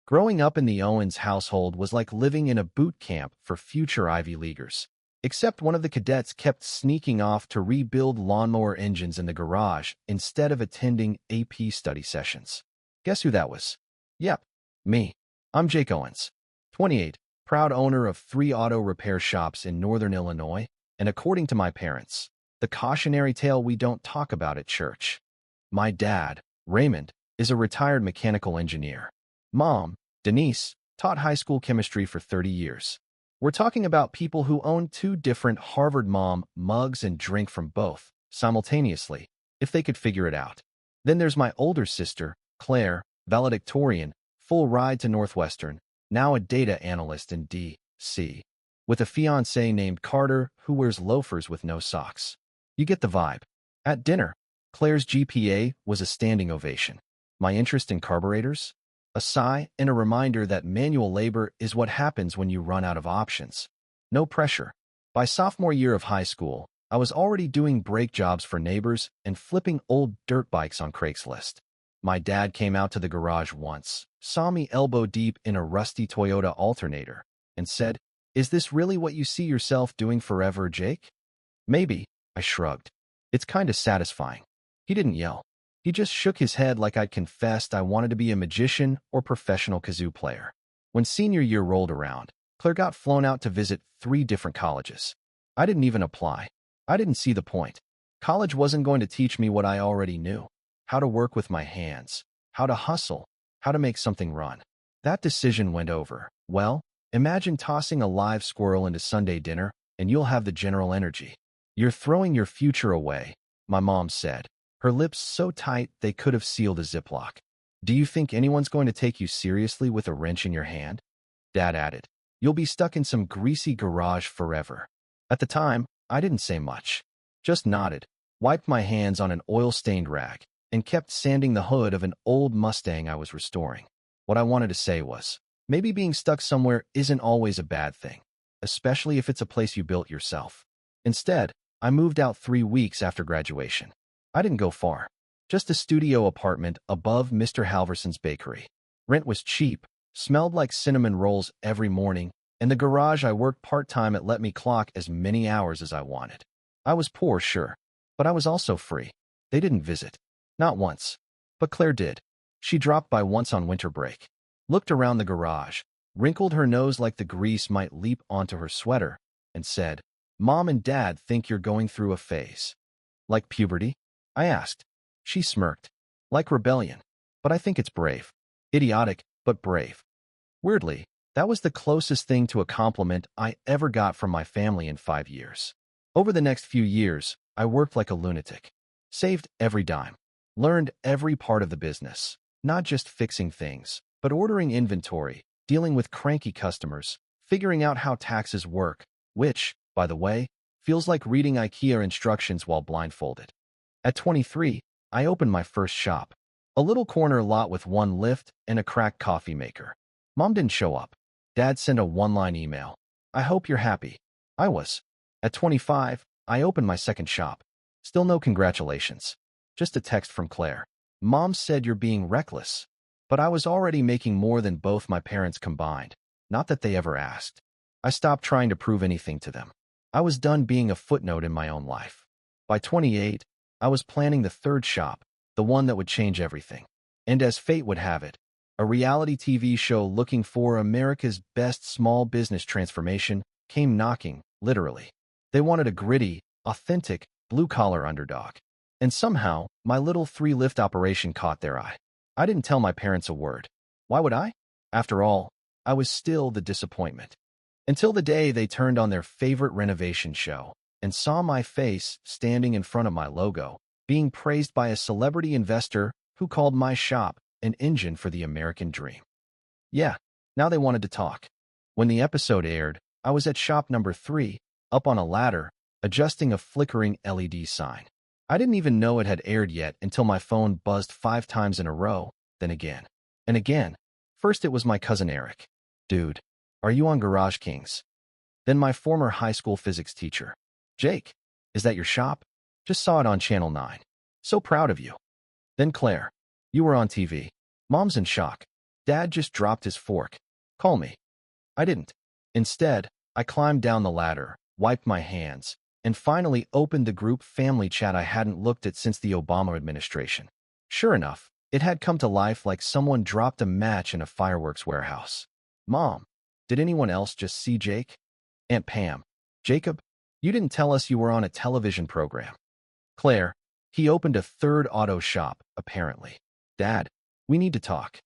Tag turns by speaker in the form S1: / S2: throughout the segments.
S1: Growing up in the Owens household was like living in a boot camp for future Ivy Leaguers. Except one of the cadets kept sneaking off to rebuild lawnmower engines in the garage instead of attending AP study sessions. Guess who that was? Yep, me. I'm Jake Owens, 28, proud owner of 3 auto repair shops in northern Illinois, and according to my parents, the cautionary tale we don't talk about at church. My dad, Raymond, is a retired mechanical engineer. Mom, Denise, taught high school chemistry for 30 years. We're talking about people who own 2 different Harvard Mom mugs and drink from both, simultaneously, if they could figure it out. Then there's my older sister, Claire, valedictorian, full ride to Northwestern, now a data analyst in D.C., with a fiancé named Carter who wears loafers with no socks. You get the vibe. At dinner, Claire's GPA was a standing ovation. My interest in carburetors? A sigh and a reminder that manual labor is what happens when you run out of options. No pressure. By sophomore year of high school, I was already doing brake jobs for neighbors and flipping old dirt bikes on Craigslist. My dad came out to the garage once, saw me elbow deep in a rusty Toyota alternator, and said, "Is this really what you see yourself doing forever, Jake?" "Maybe," I shrugged. "It's kinda satisfying." He didn't yell. He just shook his head like I'd confessed I wanted to be a magician or professional kazoo player. When senior year rolled around, Claire got flown out to visit 3 different colleges. I didn't even apply. I didn't see the point. College wasn't going to teach me what I already knew: how to work with my hands, how to hustle, how to make something run. That decision went over. Well, imagine tossing a live squirrel into Sunday dinner, and you'll have the general energy. "You're throwing your future away," my mom said, her lips so tight they could have sealed a Ziploc. "Do you think anyone's going to take you seriously with a wrench in your hand?" Dad added, "You'll be stuck in some greasy garage forever." At the time, I didn't say much. Just nodded, wiped my hands on an oil-stained rag, and kept sanding the hood of an old Mustang I was restoring. What I wanted to say was, maybe being stuck somewhere isn't always a bad thing, especially if it's a place you built yourself. Instead, I moved out 3 weeks after graduation. I didn't go far. Just a studio apartment above Mr. Halverson's bakery. Rent was cheap, smelled like cinnamon rolls every morning, and the garage I worked part-time at let me clock as many hours as I wanted. I was poor, sure, but I was also free. They didn't visit. Not once. But Claire did. She dropped by once on winter break, looked around the garage, wrinkled her nose like the grease might leap onto her sweater, and said, "Mom and Dad think you're going through a phase." "Like puberty?" I asked. She smirked. "Like rebellion. But I think it's brave. Idiotic, but brave." Weirdly, that was the closest thing to a compliment I ever got from my family in 5 years. Over the next few years, I worked like a lunatic. Saved every dime. Learned every part of the business. Not just fixing things, but ordering inventory, dealing with cranky customers, figuring out how taxes work, which, by the way, feels like reading IKEA instructions while blindfolded. At 23, I opened my first shop. A little corner lot with 1 lift and a cracked coffee maker. Mom didn't show up. Dad sent a 1-line email. "I hope you're happy." I was. At 25, I opened my second shop. Still no congratulations. Just a text from Claire. "Mom said you're being reckless." But I was already making more than both my parents combined. Not that they ever asked. I stopped trying to prove anything to them. I was done being a footnote in my own life. By 28, I was planning the 3rd shop, the one that would change everything. And as fate would have it, a reality TV show looking for America's best small business transformation came knocking, literally. They wanted a gritty, authentic, blue-collar underdog. And somehow, my little 3-lift operation caught their eye. I didn't tell my parents a word. Why would I? After all, I was still the disappointment. Until the day they turned on their favorite renovation show and saw my face standing in front of my logo, being praised by a celebrity investor who called my shop an engine for the American dream. Yeah, now they wanted to talk. When the episode aired, I was at shop number 3, up on a ladder, adjusting a flickering LED sign. I didn't even know it had aired yet until my phone buzzed 5 times in a row, then again. And again. First it was my cousin Eric. "Dude, are you on Garage Kings?" Then my former high school physics teacher. "Jake, is that your shop? Just saw it on Channel 9. So proud of you." Then Claire. "You were on TV. Mom's in shock." Dad just dropped his fork. Call me. I didn't. Instead, I climbed down the ladder, wiped my hands, and finally opened the group family chat I hadn't looked at since the Obama administration. Sure enough, it had come to life like someone dropped a match in a fireworks warehouse. Mom, did anyone else just see Jake? Aunt Pam, Jacob, you didn't tell us you were on a television program. Claire, he opened a third auto shop, apparently. Dad, we need to talk.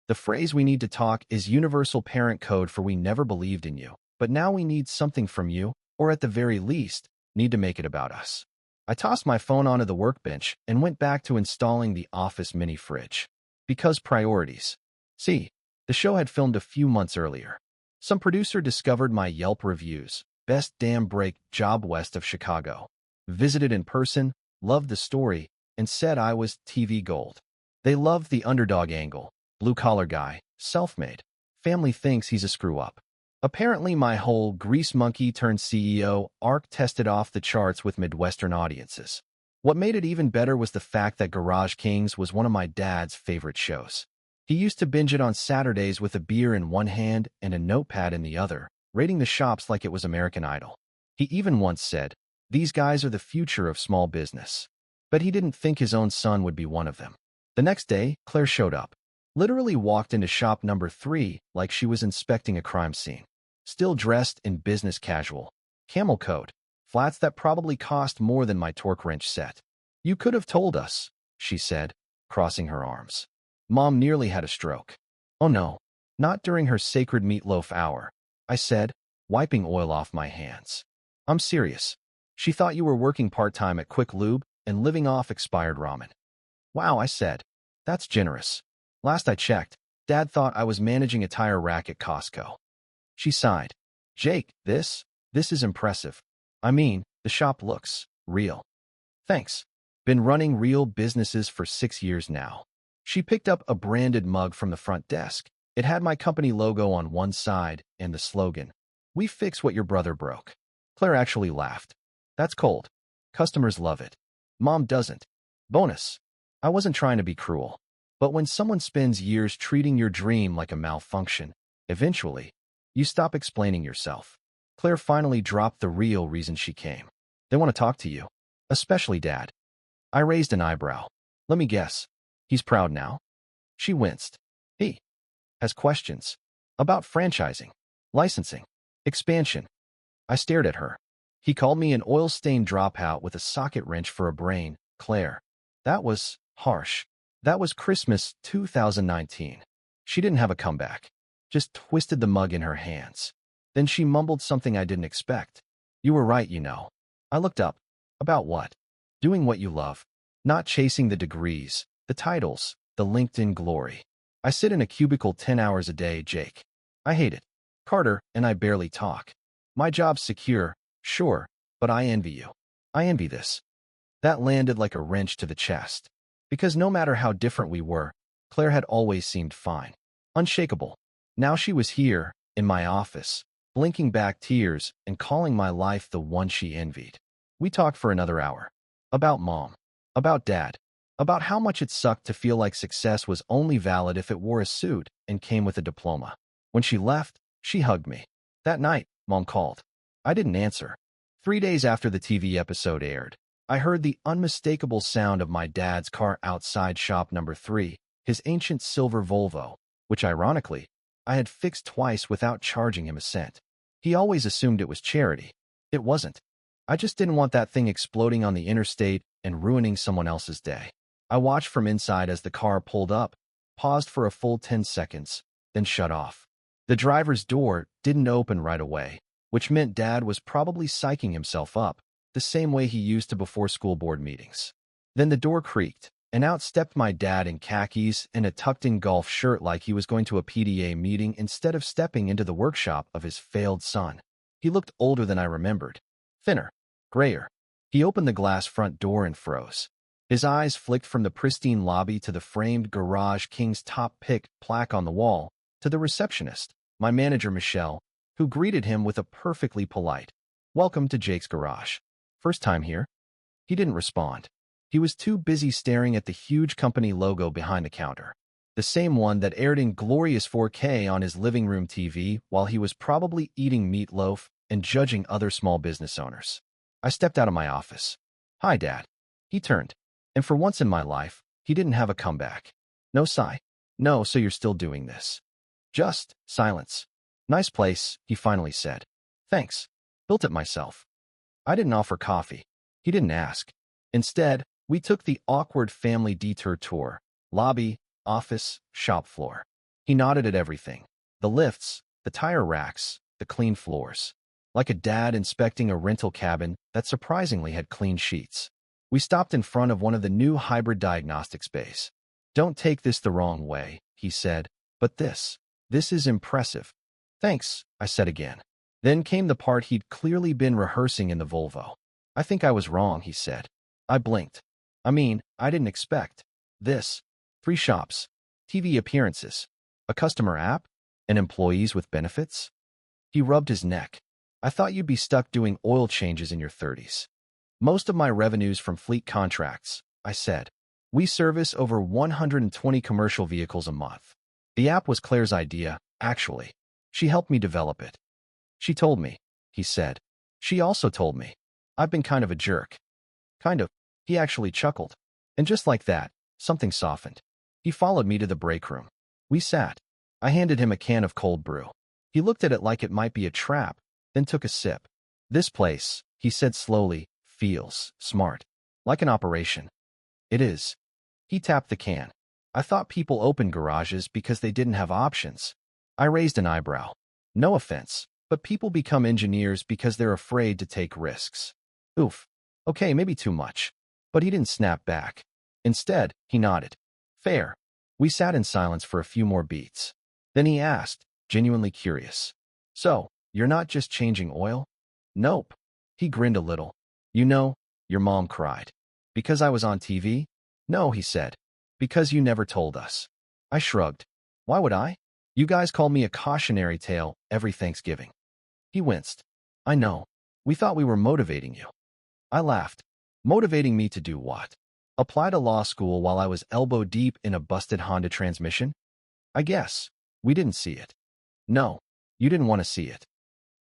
S1: The phrase "we need to talk" is universal parent code for we never believed in you, but now we need something from you, or at the very least, need to make it about us. I tossed my phone onto the workbench and went back to installing the office mini fridge. Because priorities. See, the show had filmed a few months earlier. Some producer discovered my Yelp reviews, best damn break job west of Chicago, visited in person, loved the story, and said I was TV gold. They loved the underdog angle, blue-collar guy, self-made. Family thinks he's a screw-up. Apparently my whole grease monkey turned CEO arc tested off the charts with Midwestern audiences. What made it even better was the fact that Garage Kings was one of my dad's favorite shows. He used to binge it on Saturdays with a beer in one hand and a notepad in the other, rating the shops like it was American Idol. He even once said, "These guys are the future of small business." But he didn't think his own son would be one of them. The next day, Claire showed up. Literally walked into shop number 3 like she was inspecting a crime scene. Still dressed in business casual. Camel coat. Flats that probably cost more than my torque wrench set. "You could have told us," she said, crossing her arms. Mom nearly had a stroke. "Oh no, not during her sacred meatloaf hour," I said, wiping oil off my hands. "I'm serious. She thought you were working part-time at Quick Lube and living off expired ramen." "Wow," I said. "That's generous. Last I checked, Dad thought I was managing a tire rack at Costco." She sighed. "Jake, this is impressive. I mean, the shop looks real." "Thanks. Been running real businesses for 6 years now." She picked up a branded mug from the front desk. It had my company logo on one side and the slogan, "We fix what your brother broke." Claire actually laughed. "That's cold. Customers love it. Mom doesn't. Bonus. I wasn't trying to be cruel. But when someone spends years treating your dream like a malfunction, eventually, you stop explaining yourself." Claire finally dropped the real reason she came. "They want to talk to you. Especially Dad." I raised an eyebrow. "Let me guess. He's proud now?" She winced. "He has questions. About franchising, licensing, expansion." I stared at her. "He called me an oil-stained dropout with a socket wrench for a brain, Claire. That was harsh. That was Christmas 2019. She didn't have a comeback. Just twisted the mug in her hands. Then she mumbled something I didn't expect. "You were right, you know." I looked up. "About what?" "Doing what you love. Not chasing the degrees, the titles, the LinkedIn glory." "I sit in a cubicle 10 hours a day, Jake. I hate it. Carter and I barely talk. My job's secure, sure, but I envy you. I envy this." That landed like a wrench to the chest. Because no matter how different we were, Claire had always seemed fine. Unshakable. Now she was here, in my office, blinking back tears and calling my life the one she envied. We talked for another hour. About Mom. About Dad. About how much it sucked to feel like success was only valid if it wore a suit and came with a diploma. When she left, she hugged me. That night, Mom called. I didn't answer. 3 days after the TV episode aired, I heard the unmistakable sound of my dad's car outside shop number 3, his ancient silver Volvo, which ironically, I had fixed twice without charging him a cent. He always assumed it was charity. It wasn't. I just didn't want that thing exploding on the interstate and ruining someone else's day. I watched from inside as the car pulled up, paused for a full 10 seconds, then shut off. The driver's door didn't open right away, which meant Dad was probably psyching himself up, the same way he used to before school board meetings. Then the door creaked, and out stepped my dad in khakis and a tucked-in golf shirt like he was going to a PTA meeting instead of stepping into the workshop of his failed son. He looked older than I remembered. Thinner. Grayer. He opened the glass front door and froze. His eyes flicked from the pristine lobby to the framed Garage King's top pick plaque on the wall, to the receptionist, my manager Michelle, who greeted him with a perfectly polite, "Welcome to Jake's Garage. First time here?" He didn't respond. He was too busy staring at the huge company logo behind the counter. the same one that aired in glorious 4K on his living room TV while he was probably eating meatloaf and judging other small business owners. I stepped out of my office. "Hi, Dad." He turned, and for once in my life, he didn't have a comeback. No sigh. "No, so you're still doing this." Just silence. "Nice place," he finally said. "Thanks. Built it myself." I didn't offer coffee. He didn't ask. Instead, we took the awkward family detour tour. Lobby, office, shop floor. He nodded at everything. The lifts, the tire racks, the clean floors. Like a dad inspecting a rental cabin that surprisingly had clean sheets. We stopped in front of one of the new hybrid diagnostics bays. "Don't take this the wrong way," he said, "but this is impressive." "Thanks," I said again. Then came the part he'd clearly been rehearsing in the Volvo. "I think I was wrong," he said. I blinked. I didn't expect this. 3 shops, TV appearances, a customer app, and employees with benefits? He rubbed his neck. "I thought you'd be stuck doing oil changes in your 30s. "Most of my revenue's from fleet contracts," I said. "We service over 120 commercial vehicles a month." The app was Claire's idea, actually. She helped me develop it. "She told me," he said. "She also told me. I've been kind of a jerk." "Kind of." He actually chuckled. And just like that, something softened. He followed me to the break room. We sat. I handed him a can of cold brew. He looked at it like it might be a trap, then took a sip. "This place," he said slowly, "feels smart. Like an operation." "It is." He tapped the can. "I thought people opened garages because they didn't have options." I raised an eyebrow. "No offense, but people become engineers because they're afraid to take risks." Oof. Okay, maybe too much. But he didn't snap back. Instead, he nodded. "Fair." We sat in silence for a few more beats. Then he asked, genuinely curious, "So, you're not just changing oil?" "Nope." He grinned a little. "You know, your mom cried." "Because I was on TV?" "No," he said. "Because you never told us." I shrugged. "Why would I? You guys call me a cautionary tale every Thanksgiving." He winced. "I know. We thought we were motivating you." I laughed. "Motivating me to do what? Apply to law school while I was elbow deep in a busted Honda transmission? I guess. We didn't see it." "No, you didn't want to see it."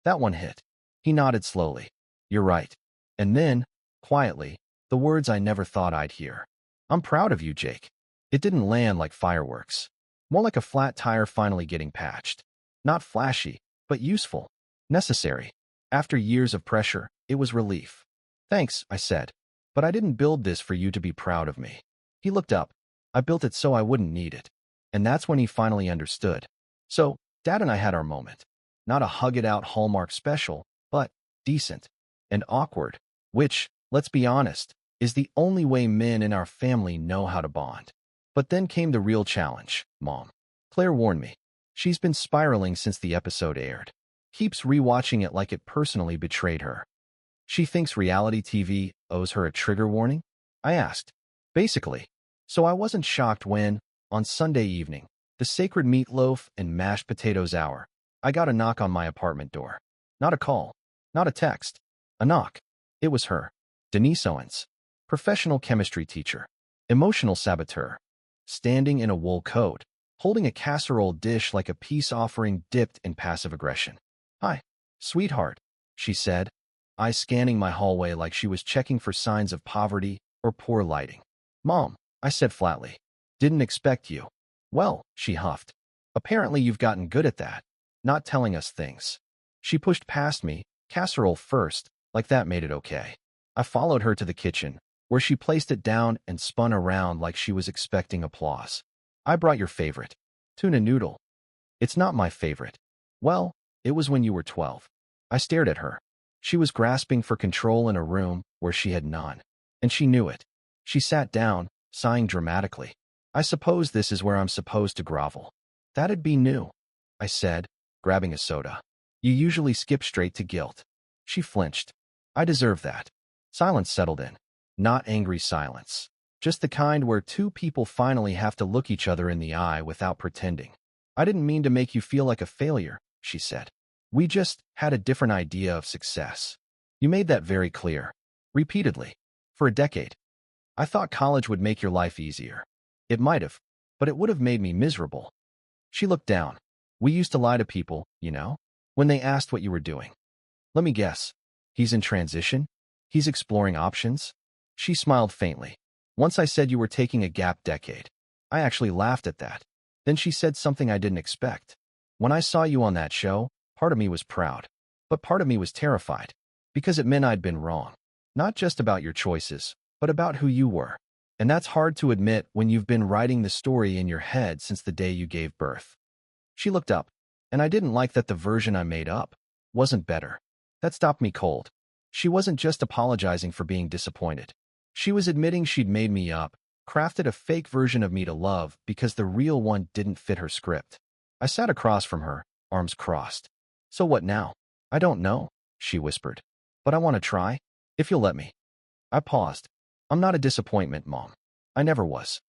S1: That one hit. He nodded slowly. "You're right." And then, quietly, the words I never thought I'd hear. "I'm proud of you, Jake." It didn't land like fireworks. More like a flat tire finally getting patched. Not flashy, but useful. Necessary. After years of pressure, it was relief. "Thanks," I said. "But I didn't build this for you to be proud of me." He looked up. "I built it so I wouldn't need it." And that's when he finally understood. So, Dad and I had our moment. Not a hug-it-out Hallmark special, but decent and awkward, which, let's be honest, is the only way men in our family know how to bond. But then came the real challenge, Mom. Claire warned me. She's been spiraling since the episode aired. Keeps rewatching it like it personally betrayed her. She thinks reality TV owes her a trigger warning? I asked. Basically. So I wasn't shocked when, on Sunday evening, the sacred meatloaf and mashed potatoes hour, I got a knock on my apartment door. Not a call. Not a text. A knock. It was her. Denise Owens. Professional chemistry teacher. Emotional saboteur. Standing in a wool coat, holding a casserole dish like a peace offering dipped in passive aggression. "Hi, sweetheart," she said, eyes scanning my hallway like she was checking for signs of poverty or poor lighting. "Mom," I said flatly. "Didn't expect you." "Well," she huffed. "Apparently you've gotten good at that. Not telling us things." She pushed past me, casserole first, like that made it okay. I followed her to the kitchen, where she placed it down and spun around like she was expecting applause. "I brought your favorite. Tuna noodle." "It's not my favorite." "Well, it was when you were 12. I stared at her. She was grasping for control in a room where she had none. And she knew it. She sat down, sighing dramatically. "I suppose this is where I'm supposed to grovel." "That'd be new," I said, grabbing a soda. "You usually skip straight to guilt." She flinched. "I deserve that." Silence settled in. Not angry silence. Just the kind where two people finally have to look each other in the eye without pretending. "I didn't mean to make you feel like a failure," she said. "We just had a different idea of success. You made that very clear. Repeatedly. For a decade. I thought college would make your life easier. It might have. but it would have made me miserable. She looked down. We used to lie to people, when they asked what you were doing. Let me guess. He's in transition? He's exploring options? She smiled faintly. Once I said you were taking a gap decade. I actually laughed at that. Then she said something I didn't expect. When I saw you on that show, part of me was proud. But part of me was terrified. Because it meant I'd been wrong. Not just about your choices, but about who you were. And that's hard to admit when you've been writing the story in your head since the day you gave birth. She looked up, and I didn't like that the version I made up wasn't better. That stopped me cold. She wasn't just apologizing for being disappointed. She was admitting she'd made me up, crafted a fake version of me to love because the real one didn't fit her script. I sat across from her, arms crossed. So what now? I don't know, she whispered. But I want to try, if you'll let me. I paused. I'm not a disappointment, Mom. I never was.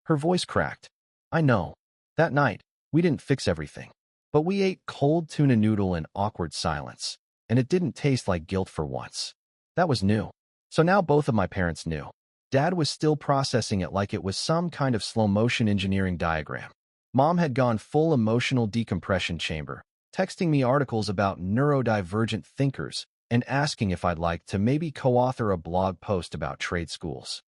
S1: Her voice cracked. I know. That night, we didn't fix everything. But we ate cold tuna noodle in awkward silence. And it didn't taste like guilt for once. That was new. So now both of my parents knew. Dad was still processing it like it was some kind of slow-motion engineering diagram. Mom had gone full emotional decompression chamber, texting me articles about neurodivergent thinkers and asking if I'd like to maybe co-author a blog post about trade schools.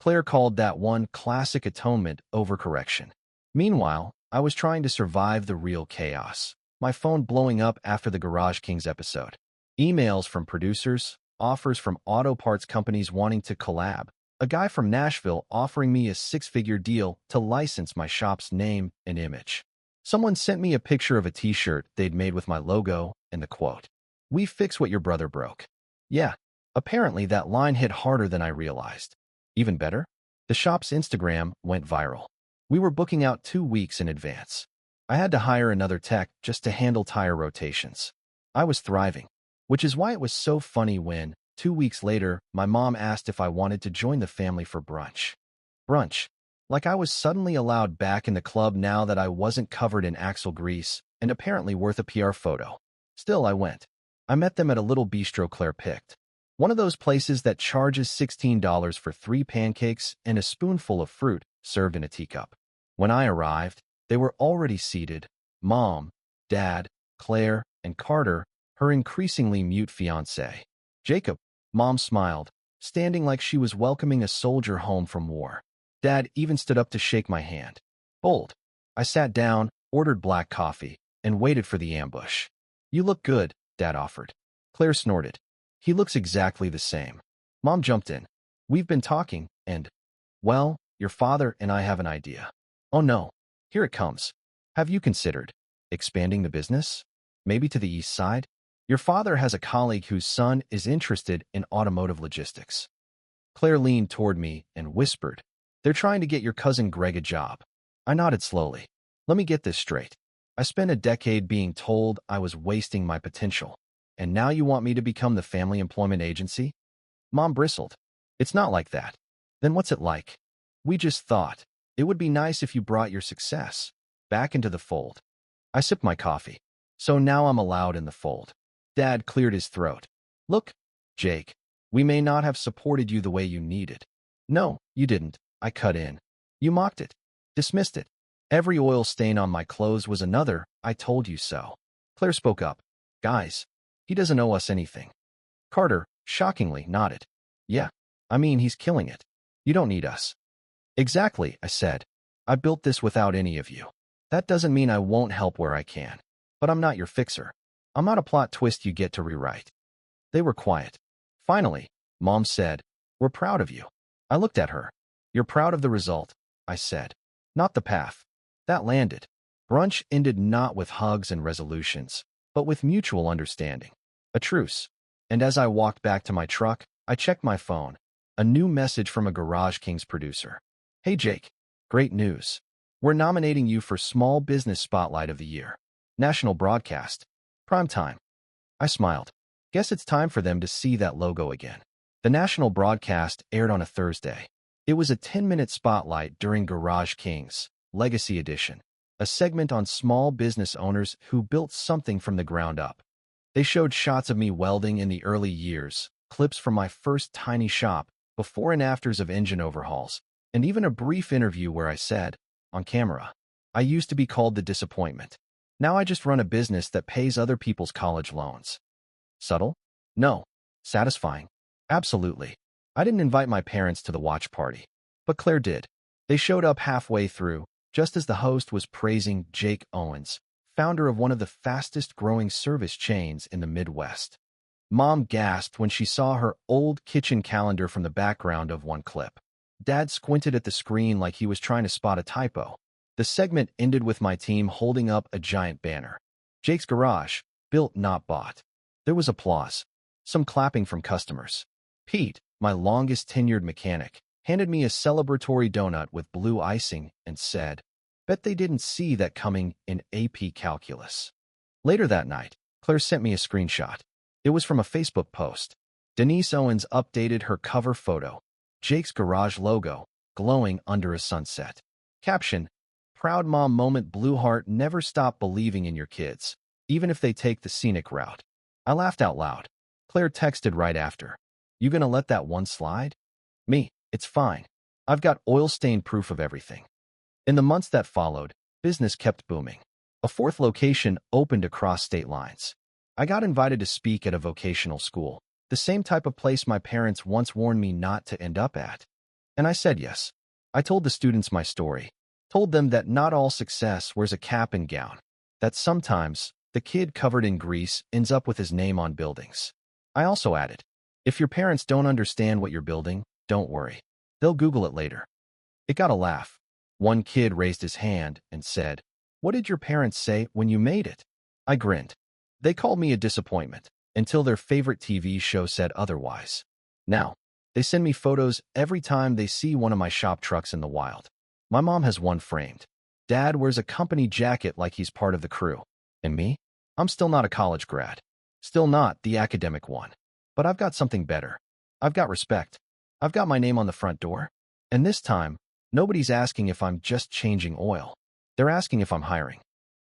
S1: Claire called that one classic atonement overcorrection. Meanwhile, I was trying to survive the real chaos. My phone blowing up after the Garage Kings episode. Emails from producers, offers from auto parts companies wanting to collab, a guy from Nashville offering me a six-figure deal to license my shop's name and image. Someone sent me a picture of a t-shirt they'd made with my logo and the quote, "We fix what your brother broke." Yeah, apparently that line hit harder than I realized. Even better, the shop's Instagram went viral. We were booking out 2 weeks in advance. I had to hire another tech just to handle tire rotations. I was thriving, which is why it was so funny when, 2 weeks later, my mom asked if I wanted to join the family for brunch. Brunch. Like I was suddenly allowed back in the club now that I wasn't covered in axle grease and apparently worth a PR photo. Still, I went. I met them at a little bistro Claire picked. One of those places that charges $16 for 3 pancakes and a spoonful of fruit served in a teacup. When I arrived, they were already seated. Mom, Dad, Claire, and Carter, her increasingly mute fiancé. Jacob, Mom smiled, standing like she was welcoming a soldier home from war. Dad even stood up to shake my hand. Bold. I sat down, ordered black coffee, and waited for the ambush. You look good, Dad offered. Claire snorted. He looks exactly the same. Mom jumped in. We've been talking, and, well, your father and I have an idea. Oh no, here it comes. Have you considered expanding the business? Maybe to the east side? Your father has a colleague whose son is interested in automotive logistics. Claire leaned toward me and whispered, "They're trying to get your cousin Greg a job." I nodded slowly. Let me get this straight. I spent a decade being told I was wasting my potential, and now you want me to become the family employment agency? Mom bristled. It's not like that. Then what's it like? We just thought it would be nice if you brought your success back into the fold. I sipped my coffee. So now I'm allowed in the fold. Dad cleared his throat. Look, Jake, we may not have supported you the way you needed. No, you didn't, I cut in. You mocked it, dismissed it. Every oil stain on my clothes was another "I told you so." Claire spoke up. Guys, he doesn't owe us anything. Carter, shockingly, nodded. Yeah, I mean, he's killing it. You don't need us. Exactly, I said. I built this without any of you. That doesn't mean I won't help where I can. But I'm not your fixer. I'm not a plot twist you get to rewrite. They were quiet. Finally, Mom said, "We're proud of you." I looked at her. You're proud of the result, I said. Not the path. That landed. Brunch ended not with hugs and resolutions, but with mutual understanding. A truce. And as I walked back to my truck, I checked my phone. A new message from a Garage Kings producer. Hey Jake, great news. We're nominating you for Small Business Spotlight of the Year. National broadcast. Prime time. I smiled. Guess it's time for them to see that logo again. The national broadcast aired on a Thursday. It was a 10-minute spotlight during Garage Kings, Legacy Edition, a segment on small business owners who built something from the ground up. They showed shots of me welding in the early years, clips from my first tiny shop, before and afters of engine overhauls, and even a brief interview where I said, on camera. I used to be called the disappointment. Now I just run a business that pays other people's college loans. Subtle? No. Satisfying? Absolutely. I didn't invite my parents to the watch party, but Claire did. They showed up halfway through, just as the host was praising Jake Owens, founder of one of the fastest-growing service chains in the Midwest. Mom gasped when she saw her old kitchen calendar from the background of one clip. Dad squinted at the screen like he was trying to spot a typo. The segment ended with my team holding up a giant banner. Jake's Garage, built not bought. There was applause. Some clapping from customers. Pete, my longest-tenured mechanic, handed me a celebratory donut with blue icing and said, "Bet they didn't see that coming in AP Calculus." Later that night, Claire sent me a screenshot. It was from a Facebook post. Denise Owens updated her cover photo. Jake's Garage logo, glowing under a sunset. Caption, "Proud mom moment. Blue heart. Never stop believing in your kids, even if they take the scenic route." I laughed out loud. Claire texted right after, "You gonna let that one slide?" Me, "It's fine. I've got oil-stain proof of everything." In the months that followed, business kept booming. A fourth location opened across state lines. I got invited to speak at a vocational school, the same type of place my parents once warned me not to end up at. And I said yes. I told the students my story, told them that not all success wears a cap and gown, that sometimes the kid covered in grease ends up with his name on buildings. I also added, if your parents don't understand what you're building, don't worry. They'll Google it later. It got a laugh. One kid raised his hand and said, "What did your parents say when you made it?" I grinned. They called me a disappointment until their favorite TV show said otherwise. Now, they send me photos every time they see one of my shop trucks in the wild. My mom has one framed. Dad wears a company jacket like he's part of the crew. And me? I'm still not a college grad. Still not the academic one. But I've got something better. I've got respect. I've got my name on the front door. And this time, nobody's asking if I'm just changing oil. They're asking if I'm hiring.